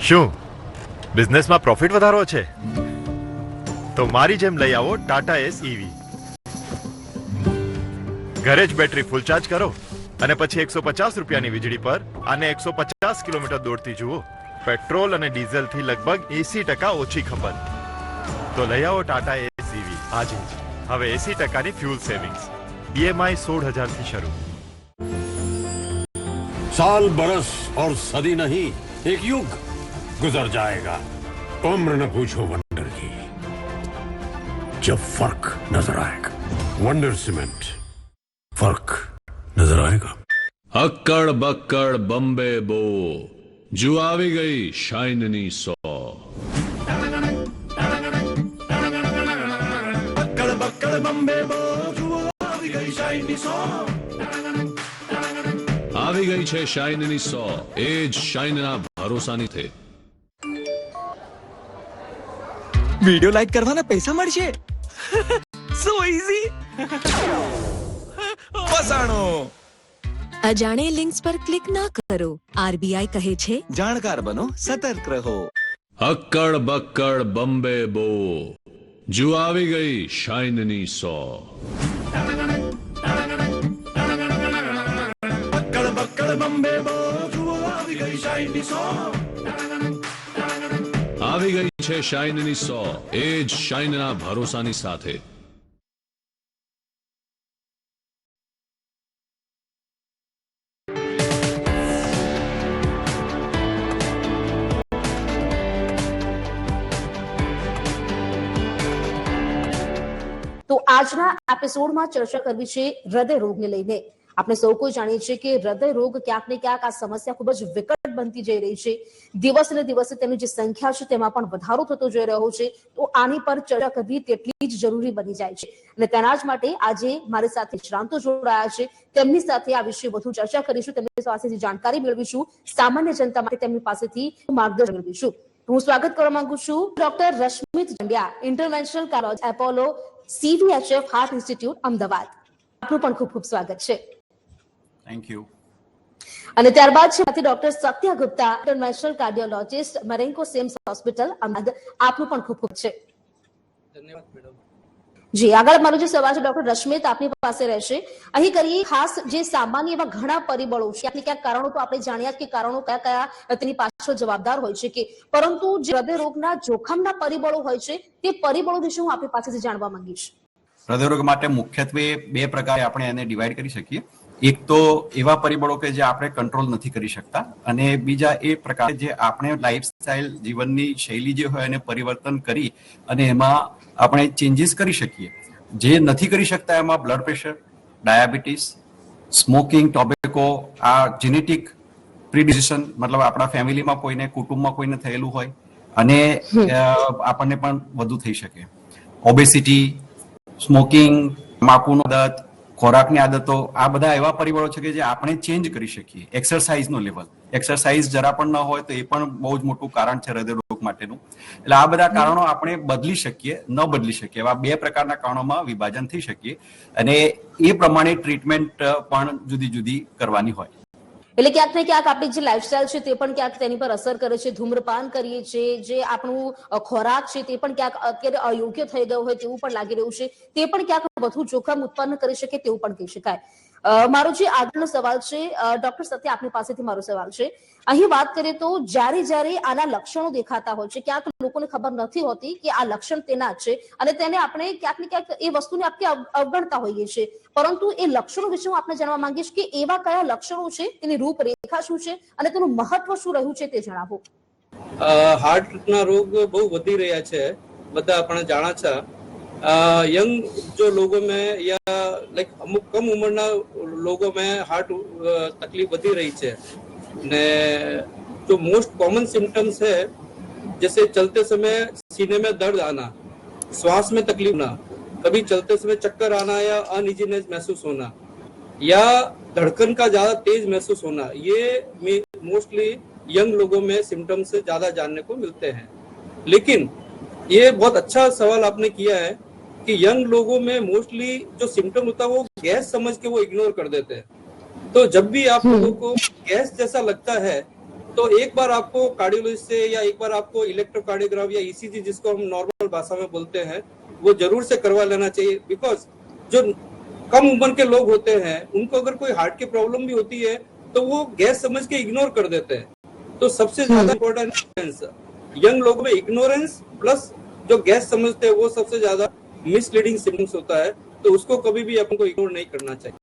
શું બિઝનેસમાં પ્રોફિટ વધારવો છે? તો મારી જેમ લઈ આવો ટાટા એસ ઈવી. ઘરે જ બેટરી ફૂલ ચાર્જ કરો અને પછી 150 રૂપિયાની વીજળી પર આને 150 કિલોમીટર દોડતી જુઓ. પેટ્રોલ અને ડીઝલ થી લગભગ 80% ઓછી ખપત. તો લઈ આવો ટાટા એસ ઈવી આજે જ. હવે 80%ની ફ્યુલ સેવિંગ્સ. ईएमआई 16,000 થી શરૂ. साल बरस और सदी नहीं, एक युग गुजर जाएगा, उम्र न पूछो वंडर की, जब फर्क नजर आएगा. वंडर सीमेंट, फर्क नजर आएगा. अक्कड़ बक्कड़ बम्बे बो, जो આવી ગઈ શાઇનની સો. અક્કડ બક્કડ બોમ્બે બો, જુઓ આવી ગઈ શાઇનની સો. આવી ગઈ છે શાઇનની સો, એ જ શાઇનના ભરોસાની છે. વિડિયો લાઈક કરવાના પૈસા મળશે. સો ઈઝી. વસાણો. અજાણે લિંક્સ પર ક્લિક ના કરો. આરબીઆઈ કહે છે, જાણકાર બનો, સતર્ક રહો. અક્કડ બક્કડ બમ્બે બો, જો આવી ગઈ શાઇનની સો. અક્કડ બક્કડ બોમ્બે બો, જુઓ આવી ગઈ શાઇનની સો. આવી ગઈ છે શાઇનની સો, એ જ શાઇનના ભરોસાની સાથે. તો આજના એપિસોડમાં ચર્ચા કરવી છે હૃદય રોગને લઈને. આપણે સૌ કોઈ જાણીએ છીએ કે હૃદય રોગ ક્યાંક ને ક્યાંક આ સમસ્યા ખૂબ જ વિકટ બનતી જઈ રહી છે. દિવસ ને દિવસે તેની જે સંખ્યા છે તેમાં પણ વધારો થતો જઈ રહ્યો છે. તો આની પર ચર્ચા કરવી તેટલી જ જરૂરી બની જાય છે અને તેના જ માટે આજે મારી સાથે નિષ્ણાંતો જોડાયા છે. તેમની સાથે આ વિશે વધુ ચર્ચા કરીશું, તેમની પાસેથી જાણકારી મેળવીશું, સામાન્ય જનતા માટે તેમની પાસેથી માર્ગદર્શન મેળવીશું. હું સ્વાગત કરવા માંગુ છું doctor Rashmit Jandya, interventional cardiologist, Apollo CVHF heart institute, Ahmedabad. આપનું પણ ખૂબ ખૂબ સ્વાગત છે. Thank you. અને ત્યારબાદ છે doctor Satya Gupta, international cardiologist, Marengo CIMS hospital, Ahmedabad. આપનું પણ ખૂબ ખૂબ છે. ધન્યવાદ મેડમ. જી, આગળ મારો જે સવાલ છે ડોક્ટર રશ્મિત આપની પાસે રહેશે. અહીં કરીએ ખાસ જે સામાન્ય એવા ઘણા પરિબળો છે, ક્યાંક ને ક્યાંક કારણો તો આપણે જાણ્યા કે કારણો કયા કયા તેની પાછળ જવાબદાર હોય છે, કે પરંતુ જે હૃદય રોગના જોખમના પરિબળો હોય છે તે પરિબળો વિશે હું આપની પાસેથી જાણવા માંગીશ. હૃદયરોગ માટે મુખ્યત્વે બે પ્રકારે આપણે એને ડિવાઈડ કરી શકીએ. એક તો એવા પરિબળો કે જે આપણે કંટ્રોલ નથી કરી શકતા, અને બીજા એ પ્રકાર જે આપણે લાઈફસ્ટાઈલ, જીવનની શૈલી જે હોય એને પરિવર્તન કરી અને એમાં આપણે ચેન્જીસ કરી શકીએ. જે નથી કરી શકતા એમાં blood pressure, diabetes, smoking, tobacco, આ જેનેટિક પ્રીડિઝિશન, મતલબ આપણા ફેમિલીમાં કોઈને, કુટુંબમાં કોઈને થયેલું હોય અને આપણને પણ વધુ થઈ શકે. ઓબેસિટી, સ્મોકિંગ, તમાકુનો આદત, ખોરાકની આદતો, આ બધા એવા પરિબળો છે કે જે આપણે ચેન્જ કરી શકીએ. એક્સરસાઇઝનો લેવલ, એક્સરસાઇઝ જરા પણ ન હોય તો એ પણ બહુ જ મોટું કારણ છે હૃદય રોગ માટેનું. એટલે આ બધા કારણો આપણે બદલી શકીએ, ન બદલી શકીએ, એવા બે પ્રકારના કારણોમાં વિભાજન થઈ શકીએ અને એ પ્રમાણે ટ્રીટમેન્ટ પણ જુદી જુદી કરવાની હોય. એટલે ક્યાંક ને ક્યાંક આપણી જે લાઈફસ્ટાઈલ છે તે પણ ક્યાંક તેની પર અસર કરે છે. ધૂમ્રપાન કરીએ છીએ, જે આપણું ખોરાક છે તે પણ ક્યાંક અત્યારે અયોગ્ય થઈ ગયો હોય તેવું પણ લાગી રહ્યું છે, તે પણ ક્યાંક વધુ જોખમ ઉત્પન્ન કરી શકે તેવું પણ કહી શકાય. મારો જે આગળનો સવાલ છે ડોક્ટર સત્ય આપની પાસેથી મારો સવાલ છે. અહીં વાત કરીએ તો જ્યારે આના લક્ષણો દેખાતા હોય છે, ક્યાંક લોકોને ખબર નથી હોતી કે આ લક્ષણ તેના છે અને તેને આપણે ક્યાંક ને ક્યાંક એ વસ્તુને આપણે અવગણતા હોઈએ છીએ. પરંતુ એ લક્ષણો વિશે હું આપને જાણવા માંગીશ કે એવા કયા લક્ષણો છે, તેની રૂપરેખા શું છે અને તેનું મહત્વ શું રહ્યું છે તે જણાવો. હાર્ટના રોગ બહુ વધી રહ્યા છે, બધા આપણે જાણા છે. यंग जो लोगों में या लाइक अमुक कम उम्र लोगों में हार्ट तकलीफ वधी रही है ने जो मोस्ट कॉमन सिम्टम्स है जैसे चलते समय सीने में दर्द आना, श्वास में तकलीफ ना, कभी चलते समय चक्कर आना या अनइजीनेस महसूस होना या धड़कन का ज्यादा तेज महसूस होना, ये मोस्टली यंग लोगों में सिम्टम्स से ज्यादा जानने को मिलते हैं. लेकिन ये बहुत अच्छा सवाल आपने किया है कि यंग लोगों में मोस्टली जो सिम्टम होता है वो गैस समझ के वो इग्नोर कर देते हैं. तो जब भी आप लोगों को गैस जैसा लगता है तो एक बार आपको कार्डियोलॉजिस्ट से या एक बार आपको इलेक्ट्रोकार्डियोग्राफ या ईसीजी जिसको हम नॉर्मल भाषा में बोलते हैं वो जरूर से करवा लेना चाहिए। बिकॉज जो कम उम्र के लोग होते हैं उनको अगर कोई हार्ट की प्रॉब्लम भी होती है तो वो गैस समझ के इग्नोर कर देते हैं। तो सबसे ज्यादा इम्पोर्टेंट यंग लोगों में इग्नोरेंस प्लस जो गैस समझते हैं वो सबसे ज्यादा મિસલીડિંગ સિમ્પટમ્સ હોતા है, तो उसको कभी भी अपन को इग्नोर नहीं करना चाहिए।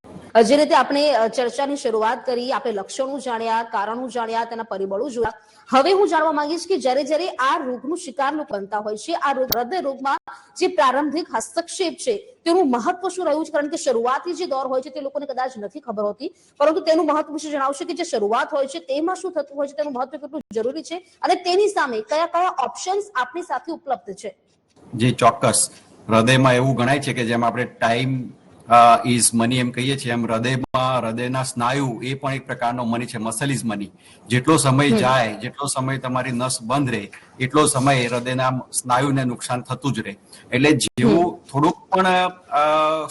જે રીતે આપણે ચર્ચાની શરૂઆત કરી, આપણે લક્ષણો જાણ્યા, કારણો જાણ્યા, તેના પરિબળો જોયા, હવે હું જાણવા માંગીશ કે જ્યારે આ રોગનું શિકાર લોકો બનતા હોય છે, આ હૃદય રોગમાં જે પ્રારંભિક હસ્તક્ષેપ છે તેનું મહત્વ શું રહ્યું છે? કારણ કે શરૂઆતી જે દોર હોય છે તે લોકોને કદાચ નથી ખબર હોતી, પરંતુ તેનું મહત્વ વિશે જણાવશો કે જે શરૂઆત હોય છે તેમાં શું થતું હોય છે, તેનું મહત્વ કેટલું જરૂરી છે અને તેની સામે કયા કયા ઓપ્શન્સ આપણી સાથે ઉપલબ્ધ છે? જે ચોક્કસ હૃદયમાં એવું ગણાય છે કે જેમ આપણે ટાઈમ ઇઝ મની એમ કહીએ છીએ, એમ હૃદયના સ્નાયુ એ પણ એક પ્રકારનો મની છે, મસલ ઇઝ મની. જેટલો સમય જાય, જેટલો સમય તમારી નસ બંધ રહે એટલો સમય હૃદયના સ્નાયુને નુકસાન થતું જ રહે. એટલે જેવું થોડુંક પણ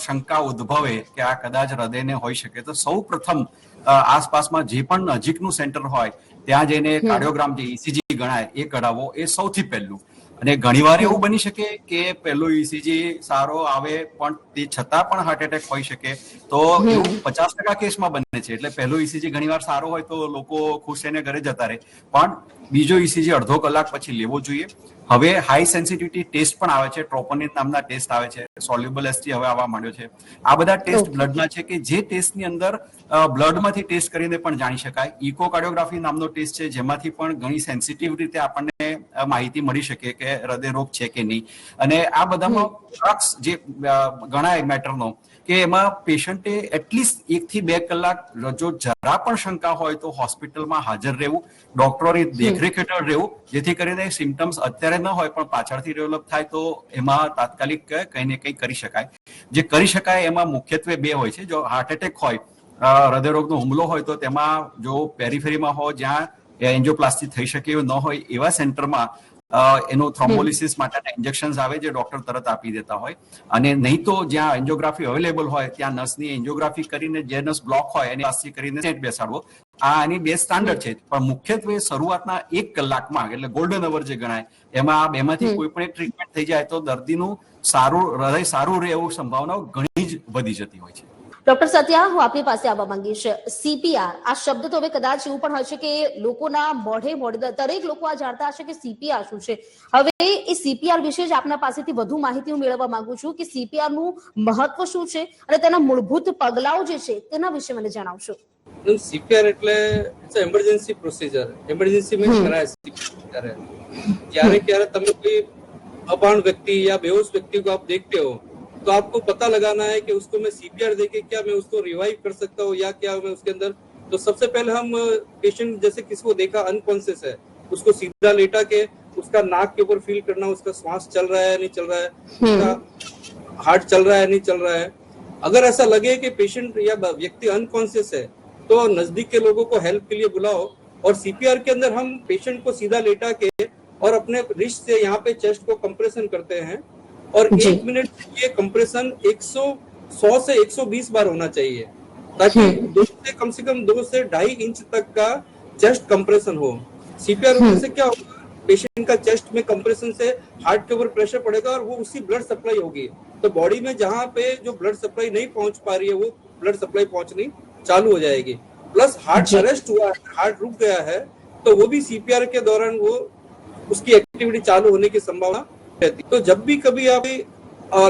શંકા ઉદ્ભવે કે આ કદાચ હૃદયને હોઈ શકે તો સૌ પ્રથમ આસપાસમાં જે પણ નજીકનું સેન્ટર હોય ત્યાં જઈને કાર્ડિયોગ્રામ જે ઈસીજી ગણાય એ કઢાવવો એ સૌથી પહેલું. અને ઘણીવાર એવું બની શકે કે પહેલું ઈસીજી સારો આવે પણ તે છતાં પણ હાર્ટ એટેક હોઈ શકે, તો એવું 50% કેસમાં બને છે. એટલે પહેલું ઈસીજી ઘણીવાર સારો હોય તો લોકો ખુશ થઈને ઘરે જતા રહે, પણ બીજો ઈસીજી અડધો કલાક પછી લેવો જોઈએ. હવે હાઈ સેન્સિટિવિટી ટેસ્ટ પણ આવે છે, ટ્રોપોનિન નામના ટેસ્ટ આવે છે, સોલ્યુબલ એસટી હવે આવવા માંડ્યો છે. આ બધા ટેસ્ટ બ્લડના છે કે જે ટેસ્ટની અંદર બ્લડમાંથી ટેસ્ટ કરીને પણ જાણી શકાય. ઇકોકાર્ડિયોગ્રાફી નામનો ટેસ્ટ છે જેમાંથી પણ ઘણી સેન્સિટિવ રીતે આપણને માહિતી મળી શકે કે હૃદય રોગ છે કે નહીં. અને આ બધામાં ક્રક્સ જે ગણાય મેટરનો કે એમાં પેશન્ટે એટલીસ્ટ 1 થી 2 કલાક જો જરા પણ શંકા હોય તો હોસ્પિટલમાં હાજર રહેવું, ડોક્ટરોની દેખરેખ હેઠળ રહેવું, જેથી કરીને સિમ્ટમ્સ અત્યારે ન હોય પણ પાછળથી ડેવલપ થાય તો એમાં તાત્કાલિક કંઈ ને કંઈ કરી શકાય. જે કરી શકાય એમાં મુખ્યત્વે 2 હોય છે. જો હાર્ટ એટેક હોય, હૃદયરોગનો હુમલો હોય તો તેમાં જો પેરીફેરીમાં હોય જ્યાં એન્જિયોપ્લાસ્ટી થઈ શકે એવું ન હોય એવા સેન્ટરમાં એનું થ્રોમ્બોલિસિસ માટેના ઇન્જેક્શન્સ આવે જે ડોક્ટર તરત આપી દેતા હોય. અને નહીં તો જ્યાં એન્જિયોગ્રાફી અવેલેબલ હોય ત્યાં નસની એન્જિયોગ્રાફી કરીને જે નસ બ્લોક હોય એની પ્લાસ્ટી કરીને સેટ બેસાડવો. આ આની 2 સ્ટાન્ડર્ડ છે, પણ મુખ્યત્વે શરૂઆતના 1 કલાકમાં એટલે ગોલ્ડન અવર જે ગણાય એમાં આ બેમાંથી કોઈ પણ એક ટ્રીટમેન્ટ થઈ જાય તો દર્દીનું હૃદય સારું રહે એવું સંભાવનાઓ ઘણી જ વધી જતી હોય છે. ડોક્ટર સત્યા, હું આપની પાસે આવવા માંગીશ. સીપીઆર આ શબ્દ તો હવે કદાચ એવું પણ હશે કે લોકોના મોઢે દરેક લોકો આ જાણતા હશે કે સીપીઆર શું છે. હવે એ સીપીઆર વિશે જ આપના પાસેથી વધુ માહિતી હું મેળવવા માંગુ છું કે સીપીઆર નું મહત્વ શું છે અને તેના મૂળભૂત પગલાઓ જે છે તેના વિશે મને જણાવશો. સીપીઆર એટલે એમરજન્સી પ્રોસિજર. એમરજન્સી में कराया सीपीआर है. ક્યારે તમે કોઈ અભાણ વ્યક્તિ या बेहोश व्यक्ति को आप देखते हो तो आपको पता लगाना है कि उसको मैं सीपीआर देके क्या मैं उसको रिवाइव कर सकता हूँ या क्या मैं उसके अंदर. तो सबसे पहले हम पेशेंट जैसे किसी को देखा अनकॉन्शियस है उसको सीधा लेटा के उसका नाक के ऊपर फील करना, उसका श्वास चल रहा है नहीं चल रहा है, उसका हार्ट चल रहा है नहीं चल रहा है. अगर ऐसा लगे कि पेशेंट या व्यक्ति अनकॉन्शियस है तो नजदीक के लोगों को हेल्प के लिए बुलाओ. और सीपीआर के अंदर हम पेशेंट को सीधा लेटा के और अपने रिस्ट से यहाँ पे चेस्ट को कंप्रेशन करते हैं और 1 मिनट ये कंप्रेशन 100 से 120 बार होना चाहिए ताकि कम से कम 2 से 2.5 इंच तक का चेस्ट कंप्रेशन हो. सीपीआर होने से क्या होगा, पेशेंट का चेस्ट में कंप्रेशन से हार्ट के ऊपर प्रेशर पड़ेगा और वो उसी ब्लड सप्लाई होगी. तो बॉडी में जहाँ पे जो ब्लड सप्लाई नहीं पहुंच पा रही है वो ब्लड सप्लाई पहुंचनी चालू हो जाएगी. प्लस हार्ट अरेस्ट हुआ है, हार्ट रुक गया है तो वो भी सीपीआर के दौरान वो उसकी एक्टिविटी चालू होने की संभावना रहती. तो जब भी कभी आप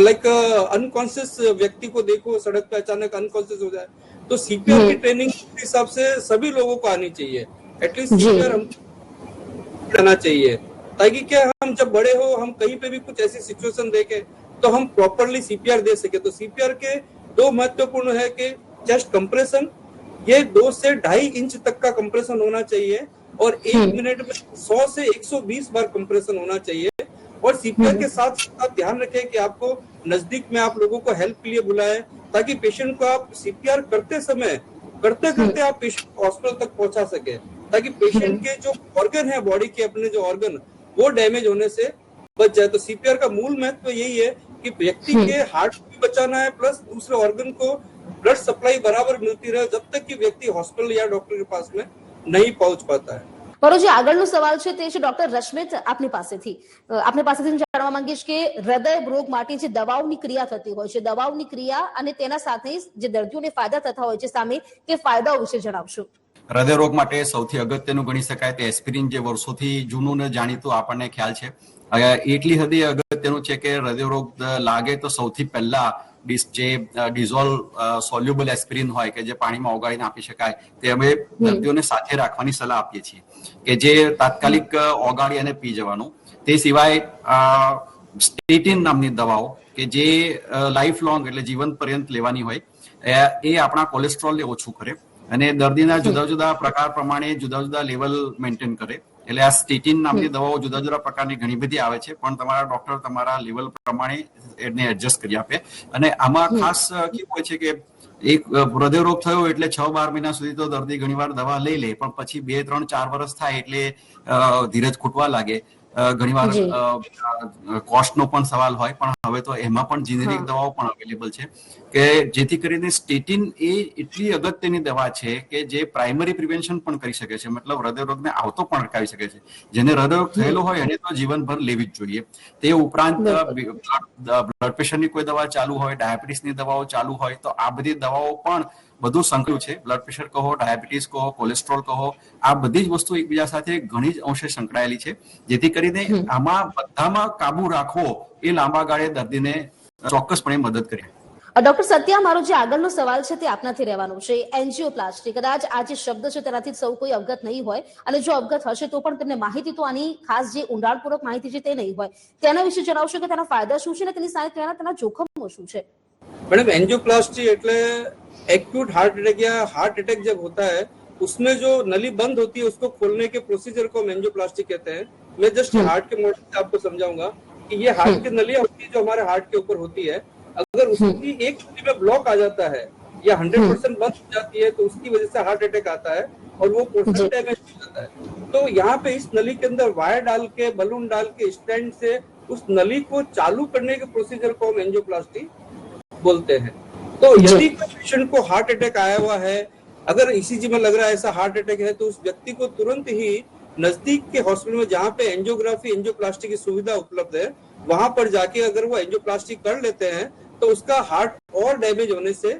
लाइक अनकॉन्शियस व्यक्ति को देखो सड़क पे अचानक अनकॉन्शियस हो जाए तो सीपीआर की ट्रेनिंग के हिसाब से सभी लोगों को आनी चाहिए. एटलीस्ट सीपीआर हम करना चाहिए ताकि क्या हम जब बड़े हो हम कहीं पे भी कुछ ऐसी सिचुएशन देखे तो हम प्रॉपरली सीपीआर दे सके. तो सीपीआर के 2 महत्वपूर्ण है कि चेस्ट कंप्रेशन, ये 2 से 2.5 इंच तक का कंप्रेशन होना चाहिए और 1 मिनट में 100 से 120 बार कंप्रेशन होना चाहिए. और सीपीआर के साथ साथ ध्यान रखें कि आपको नजदीक में आप लोगों को हेल्प के लिए बुलाएं ताकि पेशेंट को आप सीपीआर करते समय करते आप पेशेंट को हॉस्पिटल तक पहुंचा सके ताकि पेशेंट के जो ऑर्गन है बॉडी के अपने जो ऑर्गन वो डैमेज होने से बच जाए. तो सीपीआर का मूल महत्व यही है कि व्यक्ति के हार्ट को भी बचाना है प्लस दूसरे ऑर्गन को ब्लड सप्लाई बराबर मिलती रहे जब तक कि व्यक्ति हॉस्पिटल या डॉक्टर के पास में नहीं पहुंच पाता है. મારો જે આગળનો સવાલ છે તે છે ડોક્ટર રશ્મિત આપની પાસેથી હું જાણવા માંગીશ કે હૃદય રોગ માટે જે દવાઓની ક્રિયા થતી હોય છે, દવાઓની ક્રિયા અને તેના સાથે જે દર્દીઓને ફાયદા થતા હોય છે સામે તે ફાયદાઓ વિશે જણાવશો. હૃદય રોગ માટે સૌથી અગત્યનું ગણી શકાય તે એસ્પિરિન, જે વર્ષોથી જૂનું ને જાણીતું આપણને ખ્યાલ છે. એટલી હદે અગત્યનું છે કે હૃદય રોગ લાગે તો સૌથી પહેલા જે ડિઝોલ્વ સોલ્યુબલ એસ્પિરિન હોય કે જે પાણીમાં ઓગાળીને આપી શકાય તે અમે દર્દીઓને સાથે રાખવાની સલાહ આપીએ છીએ કે જે તાત્કાલિક ઓગાળી અને પી જવાનું. તે સિવાય સ્ટેટિન નામની દવાઓ કે જે લાઈફ લોંગ એટલે જીવન પર્યંત લેવાની હોય એ આપણા કોલેસ્ટ્રોલને ઓછું કરે અને દર્દીના જુદા જુદા પ્રકાર પ્રમાણે જુદા જુદા લેવલ મેન્ટેન કરે. એટલે આ સ્ટેટિન નામની દવાઓ જુદા જુદા પ્રકારની ઘણી બધી આવે છે, પણ તમારા ડોક્ટર તમારા લેવલ પ્રમાણે એને એડજસ્ટ કરી આપે. અને આમાં ખાસ કેવું હોય છે કે એક હૃદય રોગ થયો એટલે 6-12 મહિના સુધી તો દર્દી ઘણીવાર દવા લઈ લે, પણ પછી 2-3-4 વર્ષ થાય એટલે ધીરજ ખૂટવા લાગે. ઘણીવાર કોસ્ટનો પણ સવાલ હોય, પણ હવે તો એમાં પણ જીનેરિક દવાઓ પણ અવેલેબલ છે કે જેથી કરીને સ્ટેટિન એ એટલી અગત્યની દવા છે કે જે પ્રાઇમરી પ્રિવેન્શન પણ કરી શકે છે, મતલબ હૃદય રોગને આવતો પણ અટકાવી શકે છે. જેને હૃદય રોગ થયેલો હોય એને તો જીવનભર લેવી જ જોઈએ. તે ઉપરાંત બ્લડ પ્રેશરની કોઈ દવા ચાલુ હોય, ડાયાબિટીસની દવાઓ ચાલુ હોય તો આ બધી દવાઓ પણ બધું સંકળ્યું છે. બ્લડ પ્રેશર કહો, ડાયાબિટીસ કહો, કોલેસ્ટ્રોલ કહો, આ બધી જ વસ્તુ એકબીજા સાથે ઘણી જ અંશે સંકળાયેલી છે. જેથી કરીને આમાં બધામાં કાબુ રાખવો એ લાંબા ગાળે દર્દીને ચોક્કસપણે મદદ કરે. ડોક્ટર સત્યા, મારો જે આગળનો સવાલ છે તે આપનાથી રહેવાનો છે. એન્જિયોપ્લાસ્ટી, કદાચ આ જે શબ્દ છે તેનાથી સૌ કોઈ અવગત નહીં હોય, અને જો અવગત હશે તો પણ તેમને માહિતી તો આની ખાસ જે ઊંડાણપૂર્વક માહિતી છે તે નહીં હોય. તેના વિશે જણાવશો કે તેના ફાયદા શું છે અને તેની સાથે તેના જોખમો શું છે? मैडम, एंजियोप्लास्टी એટલે एक्यूट हार्ट अटैक या हार्ट अटैक जब होता है उसमें जो नली बंद होती है उसको खोलने के प्रोसीजर को हम एंजियोप्लास्टी कहते हैं. मैं जस्ट हार्ट के मॉडल से आपको समझाऊंगा कि ये हार्ट की नलियां होती है जो हमारे हार्ट के ऊपर होती है. अगर उसकी एक नली में ब्लॉक आ जाता है या 100% बंद हो जाती है तो उसकी वजह से हार्ट अटैक आता है और वो पोर्शन डैमेज हो जाता है. तो यहाँ पे इस नली के अंदर वायर डाल के, बलून डाल के, स्टैंड से उस नली को चालू करने के प्रोसीजर को हम एंजियोप्लास्टी बोलते हैं. तो यदि कोई पेशेंट को हार्ट अटैक आया हुआ है, अगर ईसीजी में लग रहा है ऐसा हार्ट अटैक है, तो उस व्यक्ति को तुरंत ही नजदीक के हॉस्पिटल में जहाँ पे एंजियोग्राफी, एंजियोप्लास्टी की सुविधा उपलब्ध है वहां पर जाके अगर वो एंजियोप्लास्टी कर लेते हैं तो उसका हार्ट और डैमेज होने से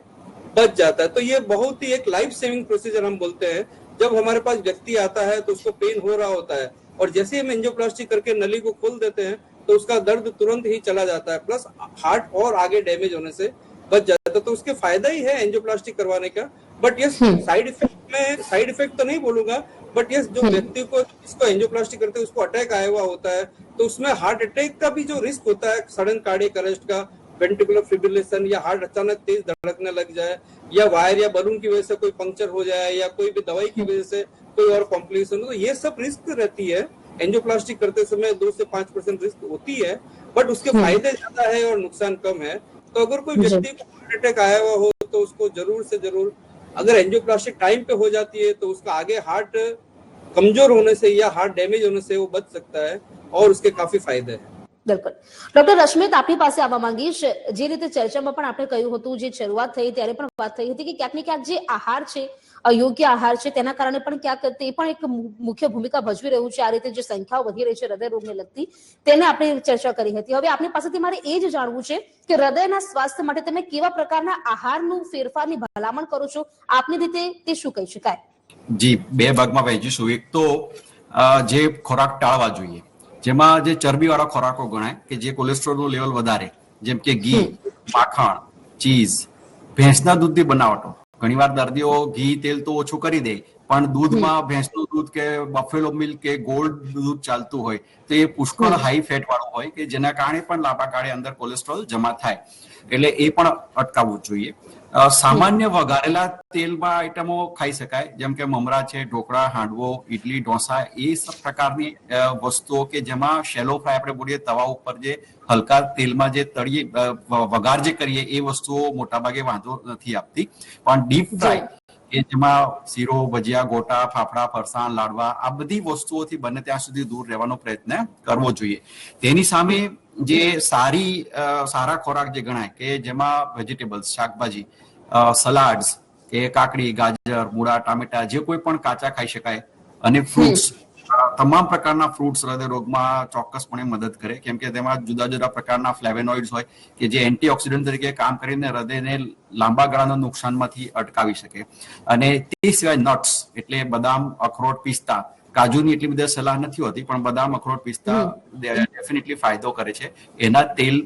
बच जाता है. तो ये बहुत ही एक लाइफ सेविंग प्रोसीजर हम बोलते हैं. जब हमारे पास व्यक्ति आता है तो उसको पेन हो रहा होता है और जैसे ही हम एंजियोप्लास्टी करके नली को खोल देते हैं तो उसका दर्द तुरंत ही चला जाता है, प्लस हार्ट और आगे डैमेज होने से बच जाता है. तो उसके फायदा ही है एंजियोप्लास्टी करवाने का. बट यस, साइड इफेक्ट तो नहीं बोलूंगा, बट यस, जो व्यक्ति को इसको एंजियोप्लास्टी करते हैं उसको अटैक आया हुआ होता है तो उसमें हार्ट अटैक का भी जो रिस्क होता है, सडन कार्डियक अरेस्ट का, वेंट्रिकुलर फिब्रिलेशन या हार्ट अचानक तेज धड़कने लग जाए या वायर या बलून की वजह से कोई पंक्चर हो जाए या कोई भी दवाई की वजह से कोई और कॉम्प्लिकेशन हो, तो ये सब रिस्क रहती है. एंजियोप्लास्टी करते समय 2 से 5% रिस्क होती है, बट उसके फायदे ज्यादा है और नुकसान कम है. तो अगर कोई व्यक्ति को हार्ट अटैक आया हुआ हो तो उसको जरूर से जरूर, अगर एंजियोप्लास्टी टाइम पे हो जाती है तो उसका आगे हार्ट कमजोर होने से या हार्ट डैमेज होने से वो बच सकता है और उसके काफी फायदे हैं. બિલકુલ. ડોક્ટર રશ્મિત, આપની પાસે આવવા માંગીશ. જે રીતે ચર્ચામાં પણ આપણે કહ્યું હતું, જે શરૂઆત થઈ ત્યારે પણ વાત થઈ હતી કે ક્યાંક ને ક્યાંક જે આહાર છે, અયોગ્ય આહાર છે, તેના કારણે પણ ક્યાંક તે પણ એક મુખ્ય ભૂમિકા ભજવી રહ્યું છે. આ રીતે જે સંખ્યાઓ વધી રહી છે હૃદય રોગને લગતી, તેને આપણે ચર્ચા કરી હતી. હવે આપની પાસેથી મારે એ જ જાણવું છે કે હૃદયના સ્વાસ્થ્ય માટે તમે કેવા પ્રકારના આહારનું ફેરફારની ભલામણ કરો છો? આપની રીતે તે શું કહી શકાય? જી, 2 ભાગમાં વહેંચીશું. એક તો જે ખોરાક ટાળવા જોઈએ, જેમાં જે ચરબીવાળા ખોરાકો ગણાય કે જે કોલેસ્ટ્રોલનું લેવલ વધારે, જેમ કે ઘી, માખણ, ચીઝ, ભેંસના દૂધની બનાવટો. ઘણીવાર દર્દીઓ ઘી, તેલ તો ઓછું કરી દે, પણ દૂધમાં ભેંસનું દૂધ કે બફેલો મિલ્ક કે ગોલ્ડ દૂધ ચાલતું હોય તો એ પુષ્કળ હાઈ ફેટ વાળું હોય કે જેના કારણે પણ લાંબા ગાળે અંદર કોલેસ્ટ્રોલ જમા થાય. એટલે એ પણ અટકાવવું જોઈએ. સામાન્ય વઘારેલા તેલમાં આઈટમો ખાઈ શકાય, જેમ કે મમરા છે, ઢોકળા, હાંડવો, ઇડલી, ઢોસા, એ સબ પ્રકારની વસ્તુઓ કે જેમાં શેલો ફ્રાય આપણે બોલીએ, તવા ઉપર જે હલકા તેલમાં જે તળીએ, વઘાર જે કરીએ, એ વસ્તુઓ મોટાભાગે વાંધો નથી આપતી. પણ ડીપ ફ્રાય કે જેમાં શીરો, ભજીયા, ગોટા, ફાફડા, ફરસાણ, લાડવા, આ બધી વસ્તુઓથી બને ત્યાં સુધી દૂર રહેવાનો પ્રયત્ન કરવો જોઈએ. તેની સામે જે સારા ખોરાક જે ગણાય કે જેમાં વેજીટેબલ્સ, શાકભાજી, સલાડ્સ કે કાકડી, ગાજર, મૂળા, ટામેટા, જે કોઈ પણ કાચા ખાઈ શકાય, અને ફ્રૂટ્સ તમામ પ્રકારના ફ્રૂટ્સ હૃદય રોગમાં ચોક્કસપણે મદદ કરે, કેમ કે તેમાં જુદા જુદા પ્રકારના ફ્લેવેનોઇડ્સ હોય કે જે એન્ટીઓક્સિડન્ટ તરીકે કામ કરીને હૃદયને લાંબા ગાળાના નુકસાનમાંથી અટકાવી શકે. અને તે સિવાય નટ્સ એટલે બદામ, અખરોટ, પિસ્તા, કાજુની એટલી બધી સલાહ નથી હોતી, પણ બદામ, અખરોટ, પિસ્તા ડેફિનેટલી ફાયદો કરે છે. એના તેલ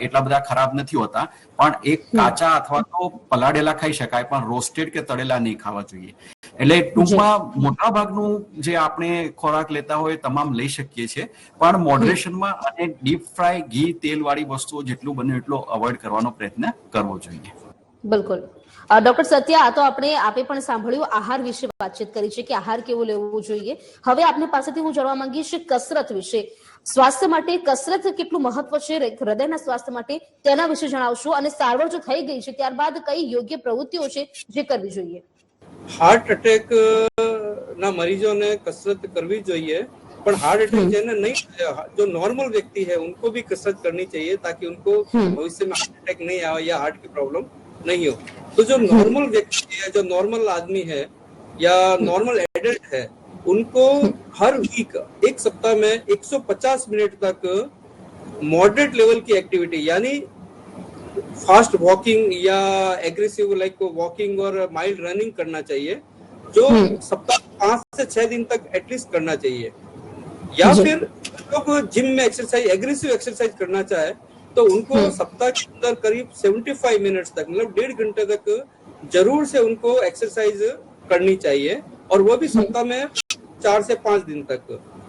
એટલા બધા ખરાબ નથી હોતા, પણ એક કાચા અથવા તો પલાળેલા ખાઈ શકાય, પણ રોસ્ટેડ કે તળેલા નહીં ખાવા જોઈએ. એટલે ટૂંકમાં મોટા ભાગનું જે આપણે ખોરાક લેતા હોય તમામ લઈ શકીએ છીએ, પણ મોડરેશનમાં અને ડીપ ફ્રાય ઘી તેલ વાળી વસ્તુઓ જેટલું બને એટલો અવોઇડ કરવાનો પ્રયત્ન કરવો જોઈએ. બિલકુલ. ડોક્ટર સત્યા, આ તો આપે પણ સાંભળ્યું, આહાર વિશે વાતચીત કરી છે કે આહાર કેવો લેવો જોઈએ. હવે આપની પાસેથી હું જાણવા માંગીશ કસરત વિશે. સ્વાસ્થ્ય માટે કસરત કેટલું મહત્વ છે હૃદયના સ્વાસ્થ્ય માટે, તેના વિશે જણાવશો. અને સારવાર જો થઈ ગઈ છે ત્યારબાદ કઈ યોગ્ય પ્રવૃત્તિઓ છે જે કરવી જોઈએ? હાર્ટ એટેક ના મરીજોને કસરત કરવી જોઈએ, પણ हार्ट अटैक જેને नहीं, जो नॉर्मल व्यक्ति है उनको भी कसरत करनी चाहिए ताकि उनको भविष्य में हार्ट अटैक नहीं आए या हार्ट की प्रॉब्लम नहीं हो. तो जो नॉर्मल व्यक्ति है, जो नॉर्मल आदमी है या नॉर्मल एडल्ट है, उनको हर वीक एक सप्ताह में 150 मिनट तक मॉडरेट लेवल की एक्टिविटी यानी फास्ट वॉकिंग या एग्रेसिव लाइक वॉकिंग और माइल्ड रनिंग करना चाहिए, जो सप्ताह 5 से 6 दिन तक एटलीस्ट करना चाहिए. या फिर लोग जिम में एक्सरसाइज, एग्रेसिव एक्सरसाइज करना चाहे तो उनको सप्ताह के अंदर करीब 75 मिनट्स तक, मतलब 1.5 घंटे तक जरूर से उनको एक्सरसाइज करनी चाहिए, और वो भी सप्ताह में 4 से 5 दिन तक.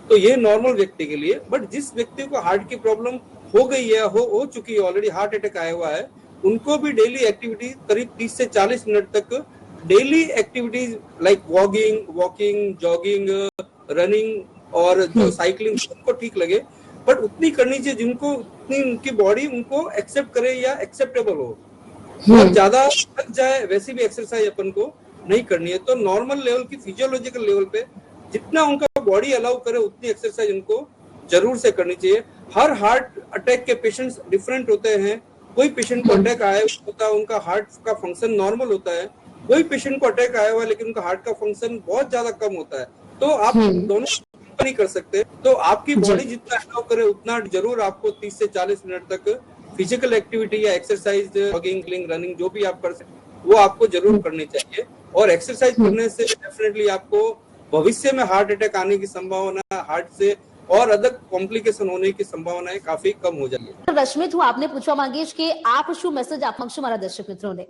तो ये नॉर्मल व्यक्ति के लिए. बट जिस व्यक्ति को हार्ट की प्रॉब्लम हो गई है, हो चुकी है, ऑलरेडी हार्ट अटैक आया हुआ है, उनको भी डेली एक्टिविटी करीब 30 से 40 मिनट तक daily activities like walking, jogging, running और जो साइकिलिंग उनको ठीक लगे, बट उतनी करनी चाहिए जिनको उतनी उनकी बॉडी उनको एक्सेप्ट करे या एक्सेप्टेबल हो. बहुत ज्यादा थक जाए वैसी भी एक्सरसाइज अपन को नहीं करनी है. तो नॉर्मल लेवल की फिजियोलॉजिकल लेवल पे जितना उनका बॉडी अलाउ करे उतनी एक्सरसाइज उनको जरूर से करनी चाहिए. हर हार्ट अटैक के पेशेंट्स डिफरेंट होते हैं. कोई पेशेंट को अटैक आया होता है, उनका हार्ट का फंक्शन नॉर्मल होता है. कोई पेशेंट को अटैक आया हुआ है लेकिन उनका हार्ट का फंक्शन बहुत ज्यादा कम होता है. तो आप दोनों नहीं कर सकते. तो आपकी बॉडी जितना अलाउ करे उतना जरूर आपको 30 से 40 मिनट तक फिजिकल एक्टिविटी या एक्सरसाइज, जॉगिंग, रनिंग जो भी आप कर सकते वो आपको जरूर करनी चाहिए. और एक्सरसाइज करने से डेफिनेटली आपको भविष्य में हार्ट अटैक आने की संभावना, हार्ट से और અધર કોમ્પ્લિકેશન હોने की સંભાવના કાફી કમ हो जाती है. રશ્મિત, હું આપને પૂછવા માંગીશ કે આપ શું મેસેજ આપવા માંગશો મારા દર્શક મિત્રોને?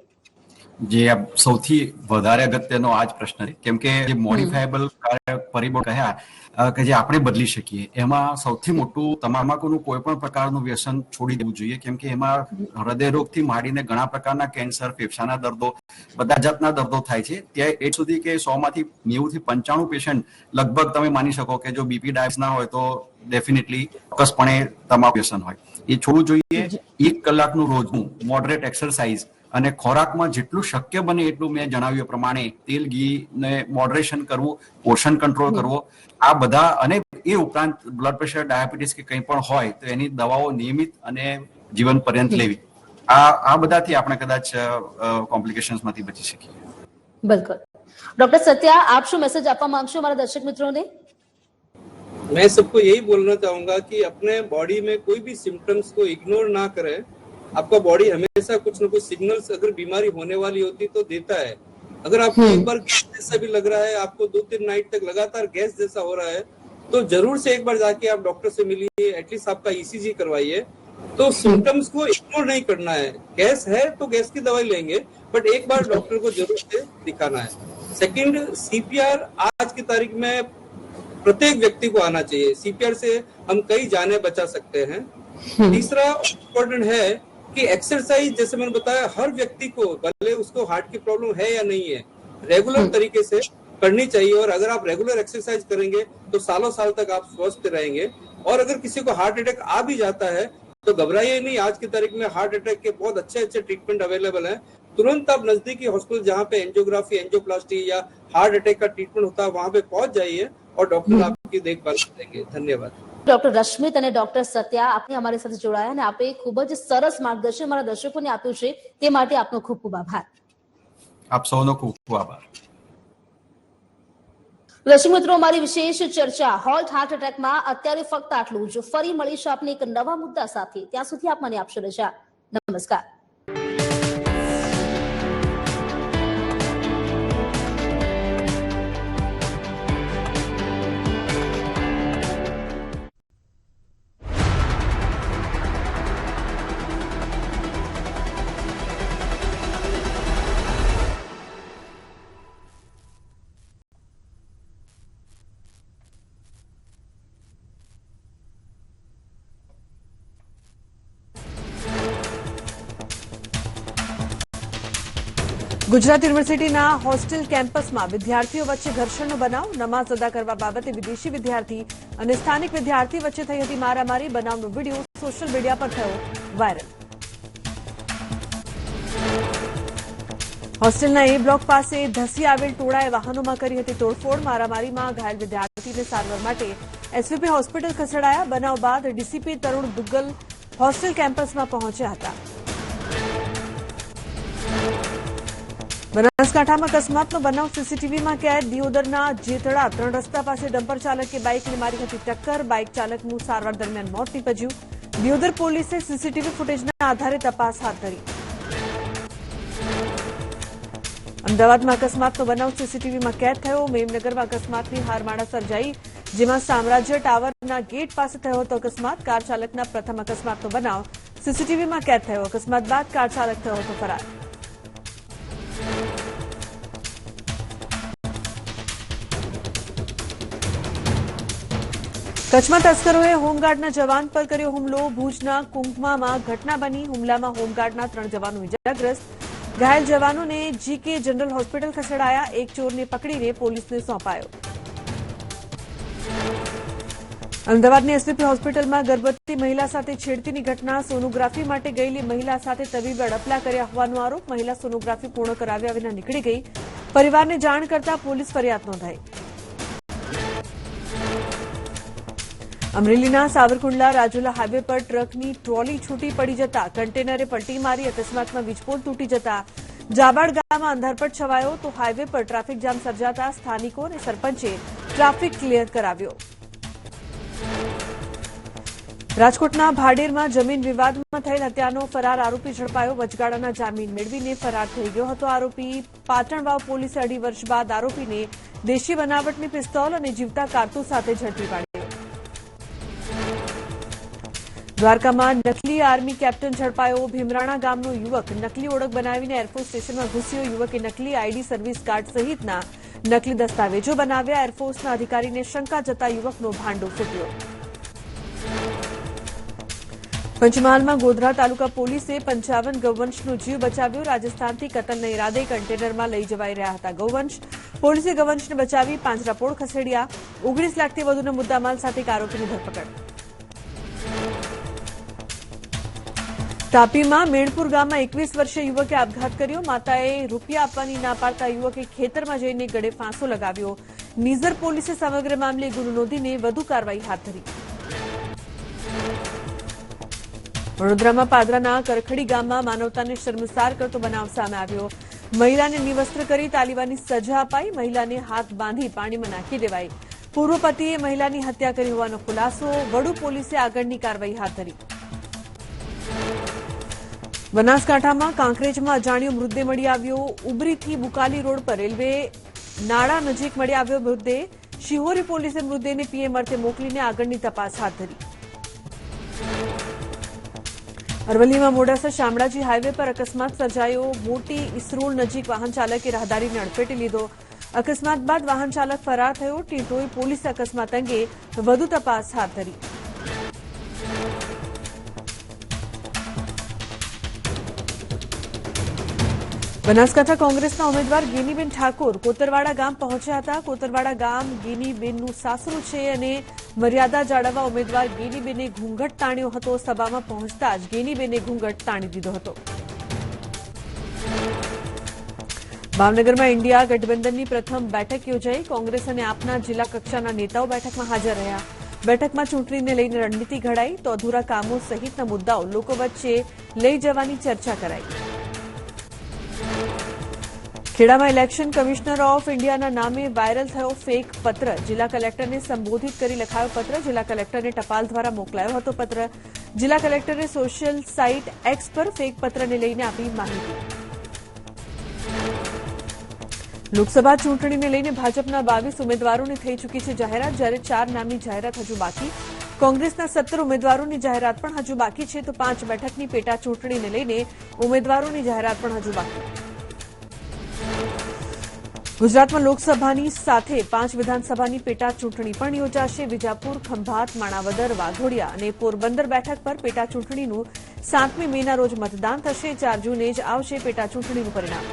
જે સૌથી વધારે અગત્યનો આ જ પ્રશ્ન છે, કેમ કે જે મોડિફાયેબલ પરિબળ કહ્યા કે જે આપણે બદલી શકીએ, એમાં સૌથી મોટું તમાકુનું કોઈ પણ પ્રકારનું વ્યસન છોડી દેવું જોઈએ, કેમ કે એમાં હૃદયરોગથી માંડીને ઘણા પ્રકારના કેન્સર, ફેફસાના દર્દો, બધા જાતના દર્દો થાય છે. ત્યાં એ સુધી કે 100 માંથી 90 થી 95 પેશન્ટ લગભગ તમે માની શકો કે જો બીપી ડાયાબિટીસ ના હોય તો ડેફિનેટલી ચોક્કસપણે તમાકુ વ્યસન હોય. એ છોડવું જોઈએ. 1 કલાકનું રોજનું મોડરેટ એક્સરસાઇઝ અને ખોરાકમાં જેટલું શક્ય બને એટલું મેં જણાવ્યું પ્રમાણે તેલ, ઘી ને મોડરેશન કરવું, પોષણ કંટ્રોલ કરવો, આ બધા. અને એ ઉપરાંત બ્લડ પ્રેશર, ડાયાબિટીસ કે કંઈ પણ હોય તો એની દવાઓ નિયમિત અને જીવન પર્યંત લેવી. આ બધાથી આપણે કદાચ કોમ્પ્લિકેશન્સમાંથી બચી શકીએ. બિલકુલ. ડોક્ટર સત્યા, આપ શું મેસેજ આપવા માંગશો हमारे दर्शक मित्रों ने? मैं सबको यही बोलना चाहूंगा कि अपने बॉडी में कोई भी सिम्टम्स को इग्नोर ना करें. आपका बॉडी हमेशा कुछ न कुछ सिग्नल्स अगर बीमारी होने वाली होती तो देता है. अगर आपको एक बार गैस जैसा भी लग रहा है, आपको 2-3 नाइट तक लगातार गैस जैसा हो रहा है, तो जरूर से एक बार जाके आप डॉक्टर से मिलिए, एटलीस्ट आपका ईसीजी करवाइए. तो सिम्टम्स को इग्नोर नहीं करना है. गैस है तो गैस की दवाई लेंगे, बट एक बार डॉक्टर को जरूर से दिखाना है. सेकंड, सीपीआर आज की तारीख में प्रत्येक व्यक्ति को आना चाहिए. सीपीआर से हम कई जाने बचा सकते हैं. तीसरा इम्पोर्टेंट है कि एक्सरसाइज, जैसे मैंने बताया, हर व्यक्ति को, भले उसको हार्ट की प्रॉब्लम है या नहीं है, रेगुलर तरीके से करनी चाहिए. और अगर आप रेगुलर एक्सरसाइज करेंगे तो सालों साल तक आप स्वस्थ रहेंगे. और अगर किसी को हार्ट अटैक आ भी जाता है तो घबराइए नहीं. आज की तारीख में हार्ट अटैक के बहुत अच्छे ट्रीटमेंट अवेलेबल है. तुरंत आप नजदीकी हॉस्पिटल जहाँ पे एंजियोग्राफी, एंजियोप्लास्टी या हार्ट अटैक का ट्रीटमेंट होता है वहां पे पहुंच जाइए और डॉक्टर आपकी देखभाल करेंगे. धन्यवाद. ડોક્ટર રશ્મિત અને ડોક્ટર સત્યા, આપને અમારી સાથે જોડાયા અને આપે ખૂબ જ સરસ માર્ગદર્શન અમારા દર્શકોને આપ્યું છે, તે માટે આપનો ખૂબ ખૂબ આભાર. આપ સૌનો ખૂબ ખૂબ આભાર. દર્શક મિત્રો, અમારી વિશેષ ચર્ચા હોલ્ટ હાર્ટ એટેકમાં અત્યારે ફક્ત આટલું જ. ફરી મળીશું આપને એક નવા મુદ્દા સાથે. ત્યાં સુધી આપ મને આપશો રજા. નમસ્કાર. ગુજરાત યુનિવર્સિટીના હોસ્ટેલ કેમ્પસમાં વિદ્યાર્થીઓ વચ્ચે ઘર્ષણનો બનાવ. નમાઝ અદા કરવા બાબતે વિદેશી વિદ્યાર્થી અને સ્થાનિક વિદ્યાર્થી વચ્ચે થઈ હતી મારામારી. બનાવનો વિડીયો સોશિયલ મીડિયા પર થયો વાયરલ. હોસ્ટેલના એ બ્લોક પાસે ધસી આવેલ ટોળાએ વાહનોમાં કરી હતી તોડફોડ. મારામારીમાં ઘાયલ વિદ્યાર્થીને સારવાર માટે એસવીપી હોસ્પિટલ ખસેડાયા. બનાવ બાદ ડીસીપી તરુણ દુગ્ગલ હોસ્ટેલ કેમ્પસમાં પહોંચ્યા હતા. બનાસકાંઠામાં અકસ્માતનો બનાવ સીસીટીવીમાં કેદ. દિયોદરના જેતડા 3 રસ્તા પાસે ડમ્પર ચાલકે બાઇકને મારી હતી ટક્કર. બાઇક ચાલકનું સારવાર દરમિયાન મોત નીપજ્યું. દિયોદર પોલીસે સીસીટીવી ફૂટેજના આધારે તપાસ હાથ ધરી. અમદાવાદમાં અકસ્માતનો બનાવ સીસીટીવીમાં કેદ થયો. મેમનગરમાં અકસ્માતની હારમાળા સર્જાઈ, જેમાં સામ્રાજ્ય ટાવરના ગેટ પાસે થયો હતો અકસ્માત. કાર ચાલકના પ્રથમ અકસ્માતનો બનાવ સીસીટીવીમાં કેદ થયો. અકસ્માત બાદ કાર ચાલક થયો હતો ફરાર. કચ્છમાં તસ્કરોએ હોમગાર્ડના જવાન પર કર્યો હુમલો. ભુજના કુંકમામાં ઘટના બની. હુમલામાં હોમગાર્ડના 3 જવાનો ઇજાગ્રસ્ત. ઘાયલ જવાનોને જીકે જનરલ હોસ્પિટલ ખસેડાયા. એક ચોરને પકડીને પોલીસને સોંપાયો. અમદાવાદની એસવીપી હોસ્પિટલમાં ગર્ભવતી મહિલા સાથે છેડતીની ઘટના. સોનોગ્રાફી માટે ગયેલી મહિલા સાથે તબીબે અડપલા કર્યા હોવાનો આરોપ. મહિલા સોનોગ્રાફી પૂર્ણ કરાવ્યા વિના નીકળી ગઈ. પરિવારને જાણ કરતા પોલીસ ફરિયાદ નોંધાઈ. અમરેલીના સાવરકુંડલા રાજુલા હાઈવે પર ટ્રકની ટ્રોલી છૂટી પડી જતા કન્ટેનરે પલટી મારી. અકસ્માતમાં વીજપોલ તૂટી જતા જાબાડ ગામમાં અંધારપટ છવાયો, તો હાઈવે પર ટ્રાફિક જામ સર્જાતા સ્થાનિકો અને સરપંચે ટ્રાફિક ક્લિયર કરાવ્યો. રાજકોટના ભાડેરમાં જમીન વિવાદમાં થયેલ હત્યાનો ફરાર આરોપી ઝડપાયો. વચગાળાના જામીન મેળવીને ફરાર થઈ ગયો હતો આરોપી. પાટણવાવ પોલીસે 2.5 વર્ષ બાદ આરોપીને દેશી બનાવટની પિસ્તોલ અને જીવતા કારતૂસ સાથે ઝડપી પાડ્યો. દ્વારકામાં નકલી આર્મી કેપ્ટન ઝડપાયો. ભીમરાણા ગામનો યુવક નકલી ઓળખ બનાવીને એરફોર્સ સ્ટેશનમાં ઘૂસ્યો. યુવકે નકલી આઈડી, સર્વિસ કાર્ડ સહિતના નકલી દસ્તાવેજો બનાવ્યા. એરફોર્સના અધિકારીને શંકા જતા યુવકનો ભાંડો ફૂટ્યો. પંચમહાલમાં ગોધરા તાલુકા પોલીસે 55 ગૌવંશનો જીવ બચાવ્યો. રાજસ્થાનથી કતલના ઇરાદે કન્ટેનરમાં લઈ જવાઈ રહ્યા હતા ગૌવંશ. પોલીસે ગૌવંશને બચાવી પાંજરાપોળ ખસેડ્યા. 19 લાખથી વધુના મુદ્દામાલ સાથે એક આરોપીની ધરપકડ. તાપીમાં મેણપુર ગામમાં 21 વર્ષીય યુવકે આપઘાત કર્યો. માતાએ રૂપિયા આપવાની ના પાડતા યુવકે ખેતરમાં જઈને ગળે ફાંસો લગાવ્યો. નિઝર પોલીસે સમગ્ર મામલે ગુનો નોંધીને વધુ કાર્યવાહી હાથ ધરી. વડોદરામાં પાદરાના કરખડી ગામમાં માનવતાને શર્મસાર કરતો બનાવ સામે આવ્યો. મહિલાને નિવસ્ત્ર કરી તાલિબાની સજા અપાઈ. મહિલાને હાથ બાંધી પાણીમાં નાખી દેવાઈ. પૂર્વ પતિએ મહિલાની હત્યા કરી હોવાનો ખુલાસો. વડુ પોલીસે આગળની કાર્યવાહી હાથ ધરી. બનાસકાંઠામાં કાંકરેજમાં અજાણ્યો મૃતદેહ મળી આવ્યો. ઉબરીથી બુકાલી રોડ પર રેલવે નાળા નજીક મળી આવ્યો મૃતદેહ. શિહોરી પોલીસે મૃતદેહને પીએમ અર્થે મોકલીને આગળની તપાસ હાથ ધરી. અરવલ્લીમાં મોડાસા શામળાજી હાઈવે પર અકસ્માત સર્જાયો. મોટી ઇસરોલ નજીક વાહન ચાલકે રાહદારીને અડફેટે લીધો. અકસ્માત બાદ વાહન ચાલક ફરાર થયો. ટીટોઈ પોલીસે અકસ્માત અંગે વધુ તપાસ હાથ ધરી. બનાસકાંઠા કોંગ્રેસના ઉમેદવાર ગેનીબેન ઠાકોર કોતરવાડા ગામ પહોંચ્યા હતા. કોતરવાડા ગામ ગેનીબેનનું સાસરું છે અને મર્યાદા જાળવવા ઉમેદવાર ગેનીબેને ઘૂંઘટ તાણ્યો હતો. સભામાં પહોંચતા જ ગેનીબેને ઘૂંઘટ તાણી દીધો હતો. ભાવનગરમાં ઇન્ડિયા ગઠબંધનની પ્રથમ બેઠક યોજાઈ. કોંગ્રેસ અને આપના જિલ્લા કક્ષાના નેતાઓ બેઠકમાં હાજર રહ્યા. બેઠકમાં ચૂંટણીને લઈને રણનીતિ ઘડાઈ તો અધૂરા કામો સહિતના મુદ્દાઓ લોકો વચ્ચે લઈ જવાની ચર્ચા કરાઈ. ખેડામાં ઇલેક્શન કમિશનર ઓફ ઇન્ડિયાના નામે વાયરલ થયો ફેક પત્ર. જિલ્લા કલેક્ટરને સંબોધિત કરી લખાયો પત્ર. જિલ્લા કલેક્ટરને ટપાલ દ્વારા મોકલાયો હતો પત્ર. જિલ્લા કલેક્ટરે સોશિયલ સાઇટ એક્સ પર ફેક પત્રને લઈને આપી માહિતી. લોકસભા ચૂંટણીને લઈને ભાજપના 22 ઉમેદવારોની થઈ ચૂકી છે જાહેરાત, જ્યારે 4 નામની જાહેરાત હજુ બાકી. કોંગ્રેસના 17 ઉમેદવારોની જાહેરાત પણ હજુ બાકી છે, તો 5 બેઠકની પેટા ચૂંટણીને લઈને ઉમેદવારોની જાહેરાત પણ હજુ બાકી. ગુજરાતમાં લોકસભાની સાથે 5 વિધાનસભાની પેટા ચૂંટણી પણ યોજાશે. વિજાપુર, ખંભાત, માણાવદર, વાઘોડિયા અને પોરબંદર બેઠક પર પેટા ચૂંટણીનું 7મી મેના રોજ મતદાન થશે. 4 જૂને જ આવશે પેટા ચૂંટણીનું પરિણામ.